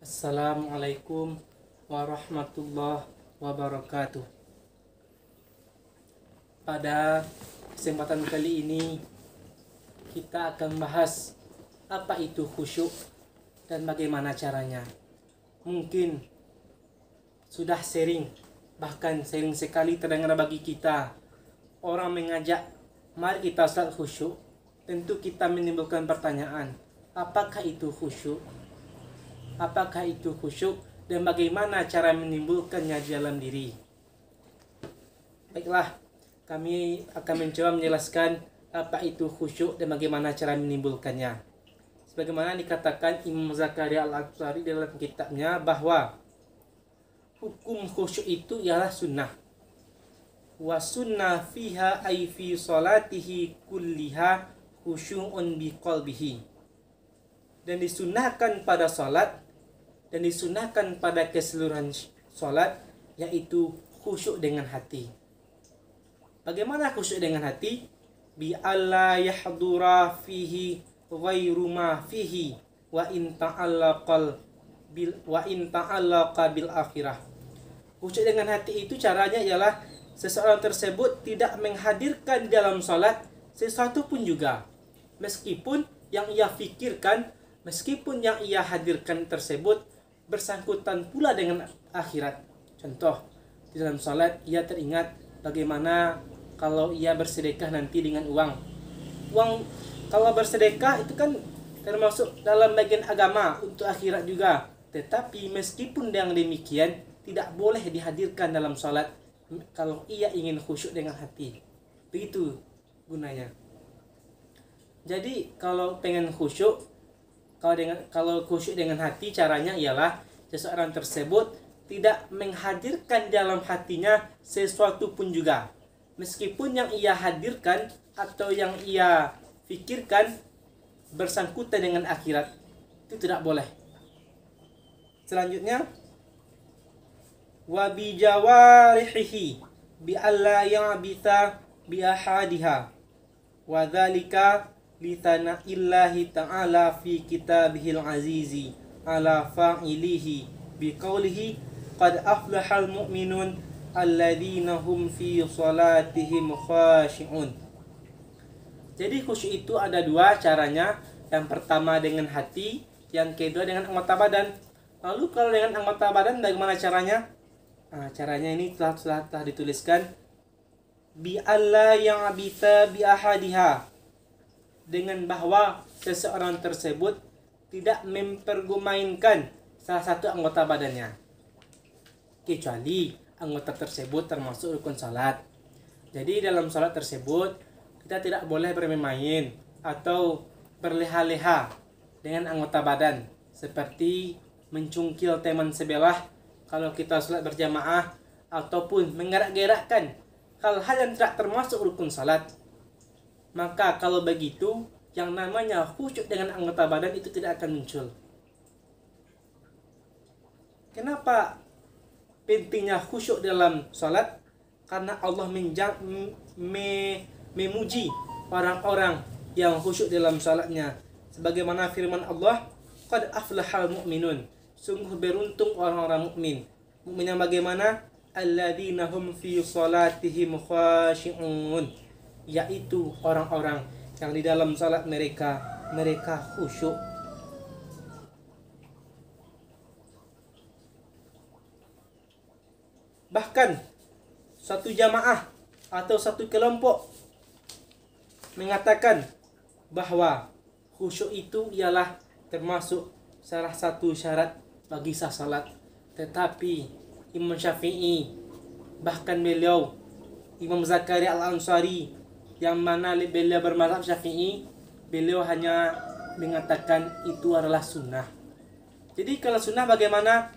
Assalamualaikum warahmatullahi wabarakatuh. Pada kesempatan kali ini kita akan bahas apa itu khusyuk dan bagaimana caranya. Mungkin sudah sering, bahkan sering sekali terdengar bagi kita orang mengajak mari kita salat khusyuk. Tentu kita menimbulkan pertanyaan, apakah itu khusyuk? Apakah itu khusyuk dan bagaimana cara menimbulkannya di dalam diri? Baiklah, kami akan mencoba menjelaskan apa itu khusyuk dan bagaimana cara menimbulkannya. Sebagaimana dikatakan Imam Zakaria Al-Ansari dalam kitabnya bahwa hukum khusyuk itu ialah sunnah. Wa sunnah fiha ay fi salatihi kulliha khusyu'un biqalbihi. Dan disunahkan pada salat dan disunahkan pada keseluruhan salat, yaitu khusyuk dengan hati. Bagaimana khusyuk dengan hati? Bi alla yahdura fihi ghairu ma fihi wa in ta'allaqa bil akhirah. Khusyuk dengan hati itu caranya ialah seseorang tersebut tidak menghadirkan dalam salat sesuatu pun juga, meskipun yang ia fikirkan, meskipun yang ia hadirkan tersebut bersangkutan pula dengan akhirat. Contoh, di dalam salat ia teringat bagaimana kalau ia bersedekah nanti dengan uang. Kalau bersedekah itu kan termasuk dalam bagian agama untuk akhirat juga. Tetapi meskipun yang demikian tidak boleh dihadirkan dalam salat kalau ia ingin khusyuk dengan hati. Begitu gunanya. Jadi kalau pengen khusyuk, kalau khusyuk dengan hati, caranya ialah seseorang tersebut tidak menghadirkan dalam hatinya sesuatu pun juga, meskipun yang ia hadirkan atau yang ia fikirkan bersangkutan dengan akhirat. Itu tidak boleh. Selanjutnya, wa bi jawarihi bi alla ya'bita bi ahadiha wa dzalika litana illahi ta'ala fi kitabihil azizi ala fa'ilihi biqaulihi qad aflahal mu'minun alladzina hum fi salatihim khashi'un. Jadi khusyuk itu ada dua caranya. Yang pertama dengan hati, yang kedua dengan anggota badan. Lalu kalau dengan anggota badan bagaimana caranya? Caranya ini telah dituliskan bi alla ya'bita bi ahadiha, dengan bahwa seseorang tersebut tidak mempergunakan salah satu anggota badannya, kecuali anggota tersebut termasuk rukun salat. Jadi dalam salat tersebut kita tidak boleh bermain-main atau berleha-leha dengan anggota badan, seperti mencungkil teman sebelah kalau kita salat berjamaah, ataupun menggerak-gerakkan hal-hal yang tidak termasuk rukun salat. Maka kalau begitu, yang namanya khusyuk dengan anggota badan itu tidak akan muncul. Kenapa pentingnya khusyuk dalam salat? Karena Allah memuji orang-orang yang khusyuk dalam salatnya. Sebagaimana firman Allah, qad aflahal mu'minun, sungguh beruntung orang-orang mukmin. Mukmin yang bagaimana? Alladzina hum fi salatihim khashi'un, yaitu orang-orang yang di dalam salat mereka khusyuk. Bahkan satu jamaah atau satu kelompok mengatakan bahwa khusyuk itu ialah termasuk salah satu syarat bagi sah salat. Tetapi Imam Syafi'i, bahkan beliau Imam Zakaria Al-Ansari, yang mana beliau bermazhab Syafi'i, beliau hanya mengatakan itu adalah sunnah. Jadi kalau sunnah bagaimana?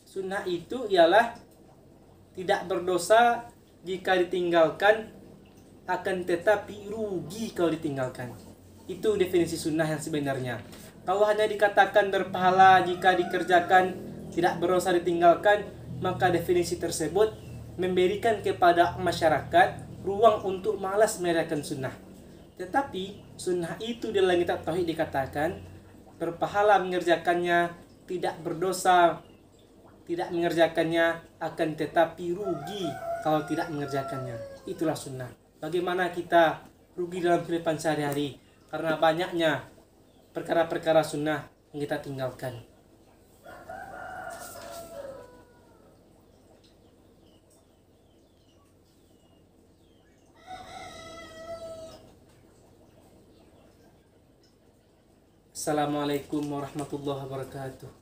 Sunnah itu ialah tidak berdosa jika ditinggalkan, akan tetapi rugi kalau ditinggalkan. Itu definisi sunnah yang sebenarnya. Kalau hanya dikatakan berpahala jika dikerjakan, tidak berdosa ditinggalkan, maka definisi tersebut memberikan kepada masyarakat ruang untuk malas mengerjakan sunnah. Tetapi sunnah itu dalam kitab tauhid dikatakan berpahala mengerjakannya, tidak berdosa tidak mengerjakannya, akan tetapi rugi kalau tidak mengerjakannya. Itulah sunnah. Bagaimana kita rugi dalam kehidupan sehari-hari karena banyaknya perkara-perkara sunnah yang kita tinggalkan. Assalamualaikum warahmatullahi wabarakatuh.